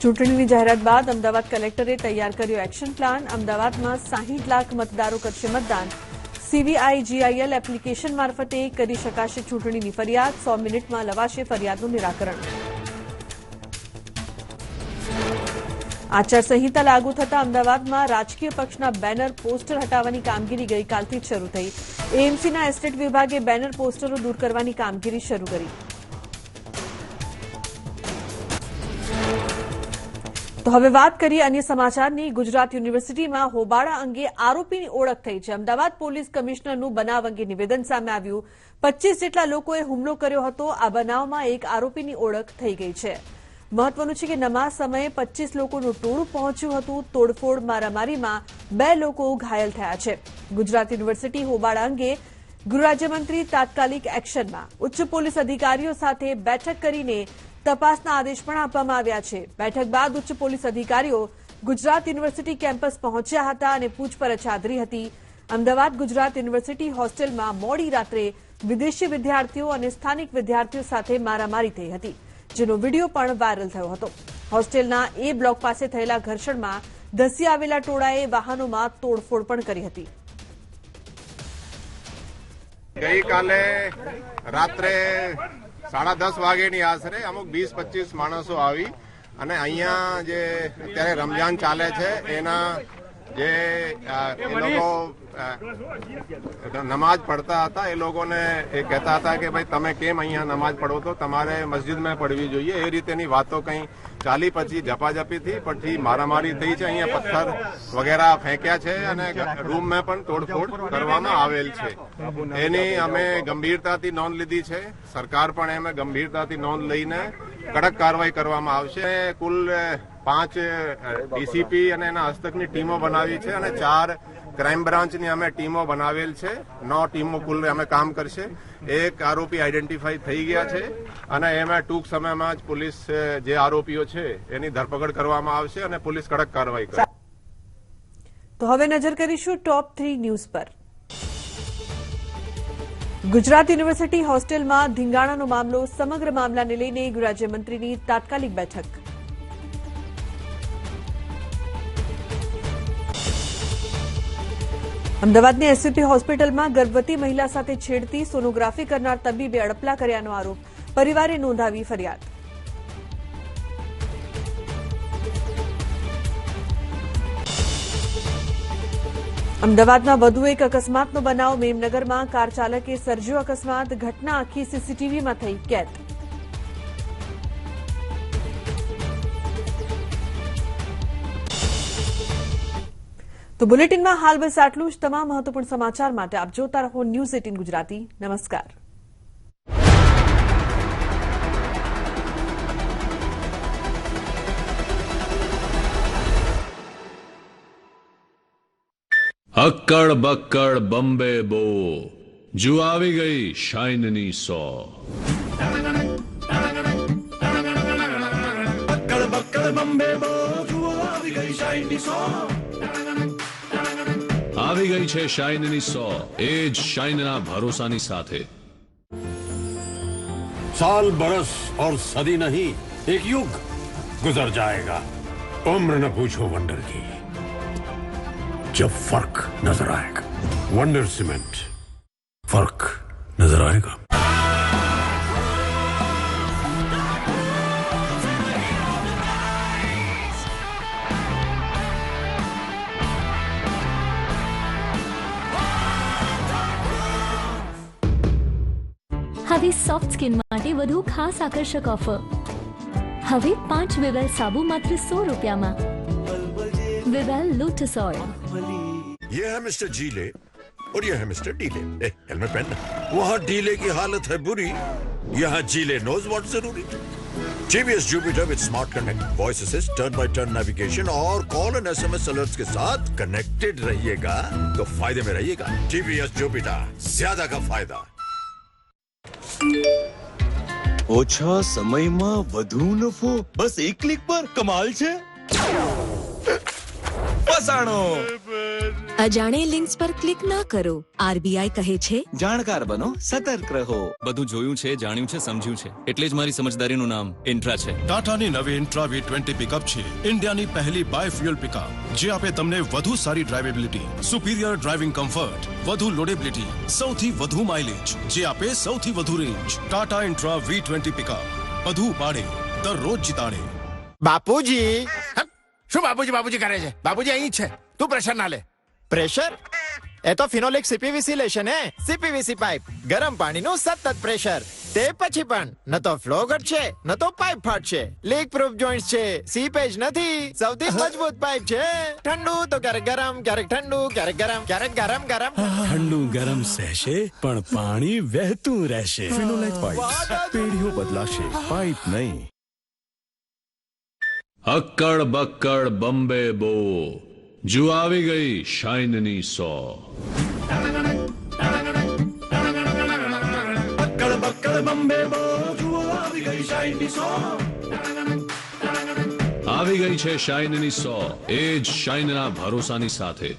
ચૂંટણીની જાહેરાત બાદ અમદાવાદ કલેક્ટરે તૈયાર કર્યો એક્શન પ્લાન. અમદાવાદમાં 60 લાખ મતદારો કરશે મતદાન. CVIGIL એપ્લિકેશન મારફતે કરી શકાશે ચૂંટણીની ફરિયાદ. 100 મિનિટમાં લવાશે ફરિયાદનું નિરાકરણ. આચારસંહિતા લાગુ થતા અમદાવાદમાં રાજકીય પક્ષના બેનર પોસ્ટર હટાવવાની કામગીરી ગઈકાલથી જ શરૂ થઈ. એએમસીના એસ્ટેટ વિભાગે બેનર પોસ્ટરો દૂર કરવાની કામગીરી શરૂ કરી. તો હવે વાત કરીએ અન્ય સમાચારની. ગુજરાત યુનિવર્સિટીમાં હોબાળા અંગે આરોપીની ઓળખ થઈ છે. અમદાવાદ પોલીસ કમિશનરનું બનાવ અંગે નિવેદન સામે આવ્યું. 25 જેટલા લોકોએ હુમલો કર્યો હતો. આ બનાવમાં એક આરોપીની ઓળખ થઈ ગઈ છે. મહત્વનું છે કે નમાઝ સમયે 25 લોકોનું ટોળું પહોંચ્યું હતું. તોડફોડ મારામારીમાં 2 લોકો ઘાયલ થયા છે. ગુજરાત યુનિવર્સિટી હોબાળા અંગે ગૃહ રાજ્યમંત્રી તાત્કાલિક એક્શનમાં. ઉચ્ચ પોલીસ અધિકારીઓ સાથે બેઠક કરીને તપાસના આદેશ પણ આપવામાં આવ્યા છે. બેઠક બાદ ઉચ્ચ પોલીસ અધિકારીઓ ગુજરાત યુનિવર્સિટી કેમ્પસ પહોંચ્યા હતા અને પૂછપરછ આદરી હતી. અમદાવાદ ગુજરાત યુનિવર્સિટી હોસ્ટેલમાં મોડી રાત્રે વિદેશી વિદ્યાર્થીઓ અને સ્થાનિક વિદ્યાર્થીઓ સાથે મારામારી થઈ હતી, જેનો વિડીયો પણ વાયરલ થયો હતો. હોસ્ટેલના એ બ્લોક પાસે થયેલા ઘર્ષણમાં ધસી આવેલા ટોળાએ વાહનોમાં તોડફોડ પણ કરી હતી. ગઈકાલે રાત્રે 10:30 વાગ્યાની આશરે અમુક 20-25 માણસો આવી અને અહીંયા જે અત્યારે રમજાન ચાલે છે એના જે એ લોકો નમાજ પડતા હતા, એ લોકોને એ કહેતા હતા કે ભાઈ તમે કેમ અહીંયા નમાજ પડો તો તમારે મસ્જિદમાં પડવી જોઈએ, એ રીતેની વાતો કંઈ ચાલી. પછી ઝપાઝપી થઈ, પછી મારામારી થઈ છે. અહીંયા પથ્થર વગેરે ફેંક્યા છે અને રૂમમાં પણ તોડફોડ કરવામાં આવેલ છે. એની અમે ગંભીરતાથી નોંધ લીધી છે. સરકાર પણ એમે ગંભીરતાથી નોંધ લઈને કડક કાર્યવાહી કરવામાં આવશે. કુલ 5 ડીસીપી અને એના હસ્તકની ટીમો બનાવી છે અને 4 ક્રાઇમ બ્રાન્ચની અમે ટીમો બનાવેલ છે. 9 ટીમો કુલ અમે કામ કરશે. એક આરોપી આઈડેન્ટિફાઈ થઈ ગયા છે અને એમાં ટૂંક સમયમાં જ પોલીસ જે આરોપીઓ છે એની ધરપકડ કરવામાં આવશે અને પોલીસ કડક કાર્યવાહી કરશે. તો હવે નજર કરીશું ટોપ 3 ન્યૂઝ પર. ગુજરાત યુનિવર્સિટી હોસ્ટેલમાં ધીંગાણાનો મામલો. સમગ્ર મામલાને લઈને ગૃહ રાજ્યમંત્રીની તાત્કાલિક બેઠક. અમદાવાદની એસવીપી હોસ્પિટલમાં ગર્ભવતી મહિલા સાથે છેડતી સોનોગ્રાફી કરનાર તબીબે અડપલા કર્યાનો આરોપ. પરિવારે નોંધાવી ફરિયાદ. અમદાવાદમાં વધુ એક અકસ્માતનો બનાવ. મેમનગરમાં કાર ચાલકે સર્જ્યો અકસ્માત. ઘટના આખી સીસીટીવીમાં થઈ કેદ. તો બુલેટિનમાં હાલ બસ આટલું જ. તમામ મહત્વપૂર્ણ સમાચાર માટે આપ જોતા રહો ન્યૂઝ 18 ગુજરાતી. નમસ્કાર. હક્કડ બક્કડ બોમ્બે બો, જો આવી ગઈ શાઇનની 100. બક્કડ બક્કડ બોમ્બે બો, જુઓ આવી ગઈ શાઇનની 100. આવી ગઈ છે શાઇનની 100, એ જ શાઇનના ભરોસાની સાથે. साल बरस और सदी नहीं, एक युग गुजर जाएगा. उम्र न पूछो वंडर की, जब फर्क नजर आएगा. वंडर सीमेंट, फर्क नजर आएगा. હવે સોફ્ટ સ્કિન માટે વધુ ખાસ આકર્ષક ઓફર. હવે 5 વિવેલ સાબુ માત્ર 100 રૂપિયામાં. વિવેલ લોટસ ઓઇલ. ये है मिस्टर जीले और ये है मिस्टर डीले। हेलमेट पहनना। वहाँ डीले की हालत है बुरी, यहाँ जीले नोज व्हाट जरूरी। TVS Jupiter with Smart Connect, Voice Assist, Turn by Turn Navigation और कॉल एंड SMS अलर्ट्स के साथ कनेक्टेड रहिएगा तो फायदे में रहिएगा। TVS Jupiter, ज्यादा का फायदा। ઓછા સમયમાં વધુ નફો બસ એક ક્લિક પર કમાલ છે. ફસાણો. અજાણે લિંક્સ પર ક્લિક ના કરો. આરબીઆઈ કહે છે જાણકાર બનો, સતર્ક રહો. બધું જોયું છે, જાણ્યું છે, સમજ્યું છે, એટલે જ મારી સમજદારીનું નામ ઇન્ટ્રા છે. ટાટાની નવી ઇન્ટ્રા V20 પિકઅપ છે ઇન્ડિયાની પહેલી બાયફ્યુઅલ પિકઅપ જે આપે તમને વધુ સારી ડ્રાઇવેબિલિટી, સુપીરિયર ડ્રાઇવિંગ કમ્ફર્ટ, વધુ લોડેબિલિટી, સૌથી વધુ માઇલેજ, જે આપે સૌથી વધુ range. Tata intra V20 pickup, વધુ પાડે, દરરોજ જીતાડે. બાપુજી, શું બાપુજી કરે છે? બાપુજી અહીં છે, તું પ્રેશર ના લે. પ્રેશર? એ તો ફિનોલિક CPVC લેશે ને. CPVC પાઇપ, ગરમ પાણીનું સતત પ્રેશર. તે પછી પણ ન તો ફ્લો ઘટશે, ન તો પાઇપ ફાટશે. લીક પ્રૂફ જોઈન્ટ્સ છે, સીપેજ નથી, સૌથી મજબૂત પાઇપ છે. ઠંડુ તો ક્યારેક ગરમ, ક્યારેક ઠંડુ, ક્યારેક ગરમ, ક્યારેક ગરમ. ઠંડુ ગરમ સહેશે પણ પાણી વહેતું રહેશે. ફિનોલેક્સ પાઇપ, પેઢીઓ બદલાશે, પાઇપ નહીં. અક્કડ બક્કડ બોમ્બે બો, જો આવી ગઈ શાઇનની 100. બક્કડ બક્કડ બોમ્બે બો, જુઓ આવી ગઈ શાઇનની 100. આવી ગઈ છે શાઇનની 100, એ જ શાઇનના ભરોસાની સાથે.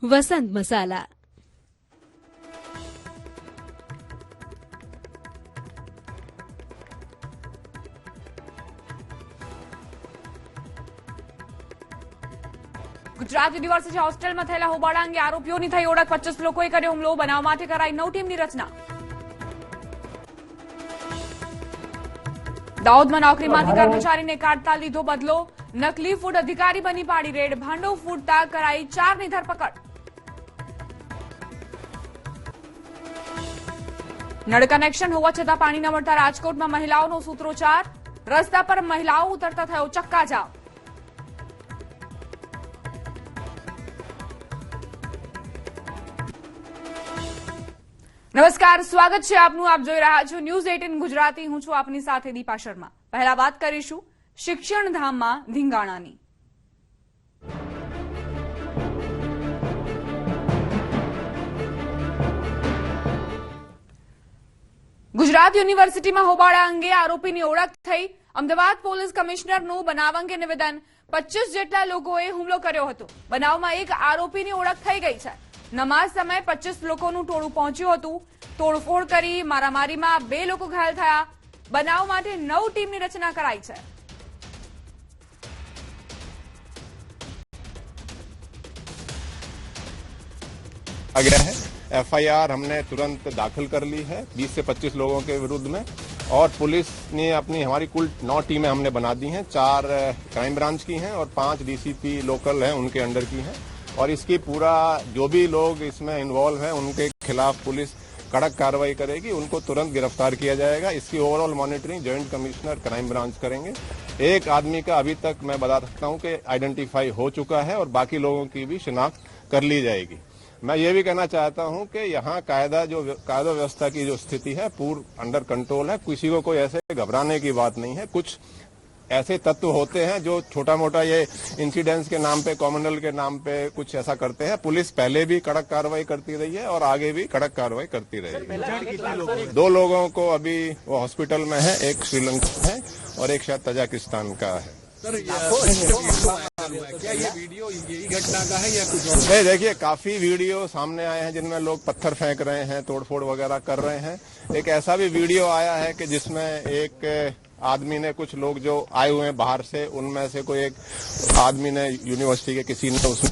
વસંત મસાલા. ગુજરાત યુનિવર્સિટી હોસ્ટેલમાં થયેલા હોબાળા અંગે આરોપીઓની થઈ ઓળખ. 25 લોકોએ કર્યો હુમલો. બનાવ માટે કરાઈ 9 ટીમની રચના. દાહોદમાં નોકરીમાંથી કર્મચારીને કાઢતા લીધો બદલો. નકલી ફૂડ અધિકારી બની પાડી રેડ. ભાંડો ફૂટતા કરાઈ 4ની ધરપકડ. નળ કનેક્શન હોવા છતાં પાણી ન મળતા રાજકોટમાં મહિલાઓનો સૂત્રોચ્ચાર. રસ્તા પર મહિલાઓ ઉતરતા થયો ચક્કાજામ. નમસ્કાર, સ્વાગત છે આપનું. આપ જોઈ રહ્યા છો ન્યૂઝ 18 ગુજરાતી. હું છું આપની સાથે દીપા શર્મા. પહેલા વાત કરીશું શિક્ષણ ધામમાં ધીંગાણાની. ગુજરાત યુનિવર્સિટીમાં હોબાળા અંગે આરોપીની ઓળખ થઈ. અમદાવાદ પોલીસ કમિશનરનું બનાવ અંગે નિવેદન. 25 જેટલા લોકોએ હુમલો કર્યો હતો. બનાવમાં એક આરોપીની ઓળખ થઈ ગઈ છે. નમાઝ સમયે 25 લોકોનું ટોળું પહોંચ્યું હતું. તોડફોડ કરી મારામારીમાં 2 લોકો ઘાયલ થયા. બનાવ માટે 9 ટીમની રચના કરાઈ છે. आ गया है। FIR हमने तुरंत दाखिल कर ली है 20 से 25 लोगों के विरुद्ध में, और पुलिस ने अपनी हमारी कुल 9 टीमें हमने बना दी हैं। 4 क्राइम ब्रांच की हैं और 5 DCP लोकल हैं, उनके अंडर की हैं। और इसकी पूरा जो भी लोग इसमें इन्वॉल्व हैं उनके खिलाफ पुलिस कड़क कार्रवाई करेगी, उनको तुरंत गिरफ्तार किया जाएगा। इसकी overall monitoring joint commissioner crime branch करेंगे। एक आदमी का अभी तक मैं बता सकता हूं कि आइडेंटिफाई हो चुका है और बाकी लोगों की भी शिनाख्त कर ली जाएगी। मैं ये भी कहना चाहता हूं कि यहाँ कायदा व्यवस्था की जो स्थिति है पूर्ण अंडर कंट्रोल है। किसी को कोई ऐसे घबराने की बात नहीं है। कुछ ऐसे तत्व होते हैं जो छोटा मोटा ये इंसिडेंट्स के नाम पे, कॉमनल के नाम पे कुछ ऐसा करते हैं। पुलिस पहले भी कड़क कार्रवाई करती रही है और आगे भी कड़क कार्रवाई करती रहेगी। 2 लोगों को अभी वो हॉस्पिटल में है, एक श्रीलंका है और एक शायद तजाकिस्तान का है। क्या ये वीडियो यही घटना का है या कुछ और? नहीं, देखिए काफी वीडियो सामने आए हैं जिनमें लोग पत्थर फेंक रहे हैं, तोड़फोड़ वगैरह कर रहे हैं। एक ऐसा भी वीडियो आया है कि जिसमें एक आदमी ने, कुछ लोग जो आए हुए हैं बाहर से, उनमें से कोई एक आदमी ने, यूनिवर्सिटी के किसी ने उसमें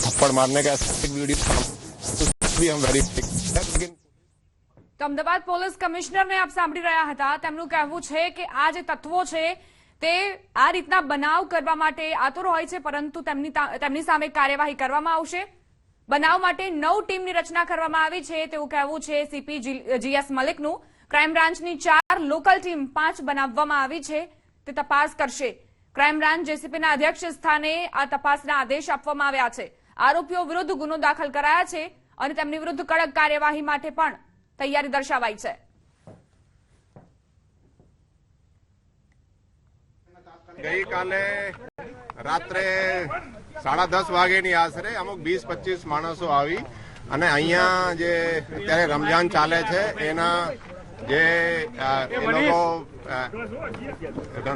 थप्पड़ मारने का ऐसा वीडियो भी हम वेरीफाई। અમદાવાદ પોલીસ કમિશનરને આપ સાંભળી રહ્યા હતા. તેમનું કહેવું છે કે આ જે તત્વો છે તે આ રીતના બનાવ કરવા માટે આતુર હોય છે, પરંતુ તેમની સામે કાર્યવાહી કરવામાં આવશે. બનાવ માટે 9 ટીમની રચના કરવામાં આવી છે તેવું કહેવું છે સીપી GS મલિકનું. ક્રાઇમ બ્રાન્ચની 4 લોકલ ટીમ 5 બનાવવામાં આવી છે, તે તપાસ કરશે. ક્રાઇમ બ્રાન્ચ જેસીપીના અધ્યક્ષ સ્થાને આ તપાસના આદેશ આપવામાં આવ્યા છે. આરોપીઓ વિરુદ્ધ ગુનો દાખલ કરાયા છે અને તેમની વિરુદ્ધ કડક કાર્યવાહી માટે પણ તૈયારી દર્શાવાઈ છે. ગઈકાલે રાત્રે 10:30 વાગ્યાની આશરે અમુક 20-25 માણસો આવી અને અહીંયા જે અત્યારે રમજાન ચાલે છે એના જે એ લોકો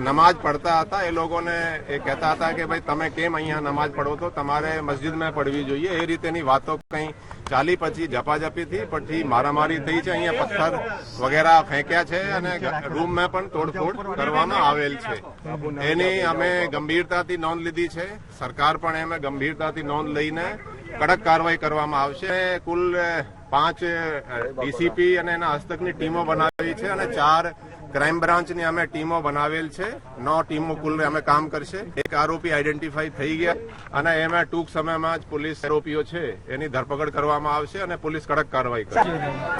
નમાજ પડતા હતા એ લોકોને એ કહેતા હતા કે ભાઈ તમે કેમ અહીંયા નમાજ પડો તો તમારે મસ્જિદમાં પડવી જોઈએ, એ રીતેની વાતો કંઈ ચાલી. પછી ઝપાઝપી થી પછી મારામારી થઈ છે, અહીંયા પથ્થર વગેરે ફેંક્યા છે અને રૂમમાં પણ તોડફોડ કરવામાં આવેલ છે. એની અમે ગંભીરતાથી નોંધ લીધી છે. સરકાર પણ એમાં ગંભીરતાથી નોંધ લઈને કડક કાર્યવાહી કરવામાં આવશે. કુલ 5 ડીસીપી અને એના હસ્તકની ટીમો બનાવી છે અને 4 ક્રાઇમ બ્રાન્ચની અમે ટીમો બનાવેલ છે. 9 ટીમો કુલ અમે કામ કરશે. એક આરોપી આઈડેન્ટિફાઈ થઈ ગયા અને એમાં ટૂંક સમયમાં જ પોલીસ આરોપીઓ છે એની ધરપકડ કરવામાં આવશે અને પોલીસ કડક કાર્યવાહી કરશે.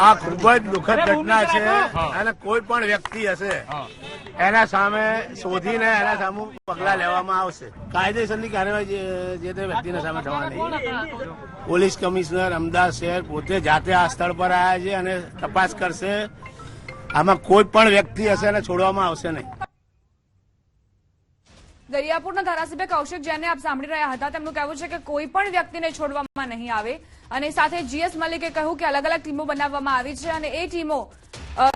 આ ખૂબ જ દુઃખદ ઘટના છે અને કોઈ પણ વ્યક્તિ હશે એના સામે શોધીને એના સામે પગલા લેવામાં આવશે. કાયદેસરની કાર્યવાહી જે તે વ્યક્તિના સામે થવાની. પોલીસ કમિશનર અમદાવાદ શહેર પોતે જાતે આ સ્થળ પર આવ્યા છે અને તપાસ કરશે. આમાં કોઈ પણ વ્યક્તિ હશે એને છોડવામાં આવશે નહીં. દરિયાપુરના ધારાસભ્ય કૌશિક જૈનને આપ સાંભળી રહ્યા હતા. તેમનું કહેવું છે કે કોઈ પણ વ્યક્તિને છોડવામાં નહીં આવે અને સાથે GS મલિકે કહ્યું કે અલગ અલગ ટીમો બનાવવામાં આવી છે અને એ ટીમો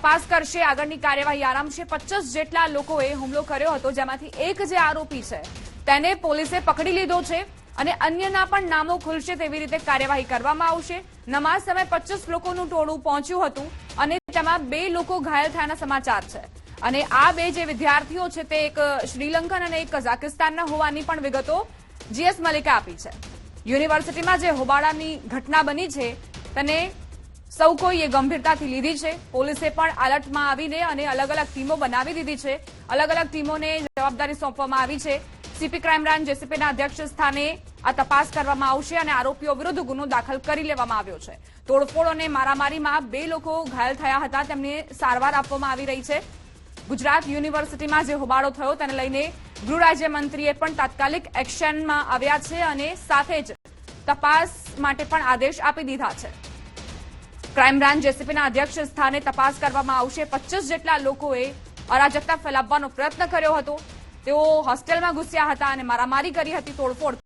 પાસ કરશે આગળની કાર્યવાહી આરામ છે. 25 જેટલા લોકોએ હુમલો કર્યો હતો, જેમાંથી એક જે આરોપી છે તેને પોલીસે પકડી લીધો છે અને અન્યના પણ નામો ખુલશે તેવી રીતે કાર્યવાહી કરવામાં આવશે. નમાઝ સમયે 25 લોકોનું ટોળું પહોંચ્યું હતું અને તેમાં 2 લોકો ઘાયલ થયાના સમાચાર છે અને આ 2 જે વિદ્યાર્થીઓ છે તે એક શ્રીલંકન અને એક કઝાકિસ્તાનના હોવાની પણ વિગતો GS મલિકે આપી છે. યુનિવર્સિટીમાં જે હોબાળાની ઘટના બની છે તેને સૌ કોઈએ ગંભીરતાથી લીધી છે. પોલીસે પણ એલર્ટમાં આવીને અને અલગ અલગ ટીમો બનાવી દીધી છે. અલગ અલગ ટીમોને જવાબદારી સોંપવામાં આવી છે. સીપી ક્રાઇમ બ્રાન્ચ જેસીપીના અધ્યક્ષ સ્થાને આ તપાસ કરવામાં આવશે અને આરોપીઓ વિરુદ્ધ ગુનો દાખલ કરી લેવામાં આવ્યો છે. તોડફોડ અને મારામારીમાં 2 લોકો ઘાયલ થયા હતા, તેમને સારવાર આપવામાં આવી રહી છે. ગુજરાત યુનિવર્સિટીમાં જે હોબાળો થયો તેને લઈને ગૃહ રાજ્યમંત્રીએ પણ તાત્કાલિક એક્શનમાં આવ્યા છે અને સાથે જ તપાસ માટે પણ આદેશ આપી દીધા છે. ક્રાઇમ બ્રાન્ચ જેસીપીના અધ્યક્ષ સ્થાને તપાસ કરવામાં આવશે. 25 જેટલા લોકોએ અરાજકતા ફેલાવવાનો પ્રયત્ન કર્યો હતો. તેઓ હોસ્ટેલમાં ઘૂસ્યા હતા અને મારામારી કરી હતી, તોડફોડ